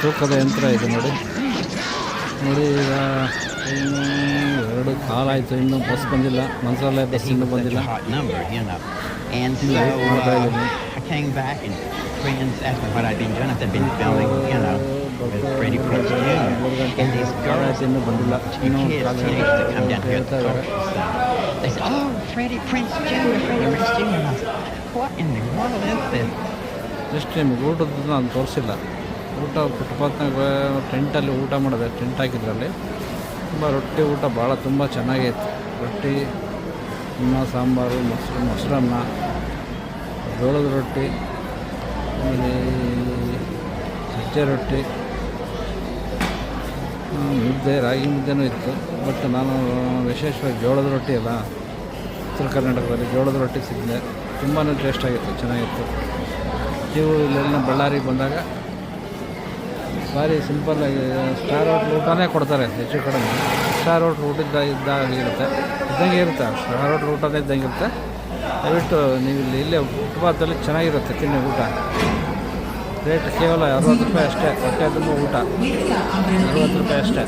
ತೂಕದ ಯಂತ್ರ ಇದು ನೋಡಿ. ನೋಡಿ ಈಗ ಇನ್ನು 2 ಕಾಲಾಯಿತು, ಇನ್ನೂ ಬಸ್ ಬಂದಿಲ್ಲ. ಮಂತ್ರಾಲಯ ಬಸ್ ಇನ್ನೂ ಬಂದಿಲ್ಲ. ಇನ್ನೂ ಬಂದಿಲ್ಲ. ಜಸ್ಟ್ ನಿಮಗೆ ಊಟದ್ದು ನಾನು ತೋರಿಸಿಲ್ಲ. ಊಟ ಫುಟ್ಪಾತ್ನಾಗ ಟೆಂಟಲ್ಲಿ ಊಟ ಮಾಡಿದೆ. ಟೆಂಟ್ ಹಾಕಿದ್ರಲ್ಲಿ ತುಂಬ ರೊಟ್ಟಿ ಊಟ ಭಾಳ ತುಂಬ ಚೆನ್ನಾಗಿತ್ತು. ರೊಟ್ಟಿ, ಅನ್ನ, ಸಾಂಬಾರು, ಮೊಸರನ್ನ, ಜೋಳದ ರೊಟ್ಟಿ, ಆಮೇಲೆ ಸಜ್ಜೆ ರೊಟ್ಟಿ, ಮುದ್ದೆ, ರಾಗಿ ಮುದ್ದೆನೂ ಇತ್ತು. ಬಟ್ ನಾನು ವಿಶೇಷವಾಗಿ ಜೋಳದ ರೊಟ್ಟಿ ಅಲ್ಲ, ಉತ್ತರ ಕರ್ನಾಟಕದಲ್ಲಿ ಜೋಳದ ರೊಟ್ಟಿ ಸಿಕ್ಕಿದೆ. ತುಂಬಾ ಟೇಸ್ಟಾಗಿತ್ತು, ಚೆನ್ನಾಗಿತ್ತು. ನೀವು ಇಲ್ಲೆಲ್ಲ ಬಳ್ಳಾರಿಗೆ ಬಂದಾಗ ಭಾರಿ ಸಿಂಪಲ್ಲಾಗಿ ಸ್ಟಾರ್ ಹೋಟ್ಲ್ ಊಟನೇ ಕೊಡ್ತಾರೆ ಹೆಚ್ಚು ಕಡಿಮೆ. ಸ್ಟಾರ್ ಹೋಟ್ಲ್ ಊಟ ಇದ್ದಂಗೆ ಇರುತ್ತೆ. ಸ್ಟಾರ್ ಹೋಟ್ಲ್ ಊಟನೇ ಇದ್ದಂಗೆ ಇರುತ್ತೆ. ದಯವಿಟ್ಟು ನೀವು ಇಲ್ಲೇ ಫುಟ್ಪಾತಲ್ಲಿ ಚೆನ್ನಾಗಿರುತ್ತೆ ತಿನ್ನಿ ಊಟ. ರೇಟ್ ಕೇವಲ 60 ರೂಪಾಯಿ ಅಷ್ಟೇ. ಹೊಟ್ಟೆ ತುಂಬ ಊಟ 60 ರೂಪಾಯಿ ಅಷ್ಟೇ.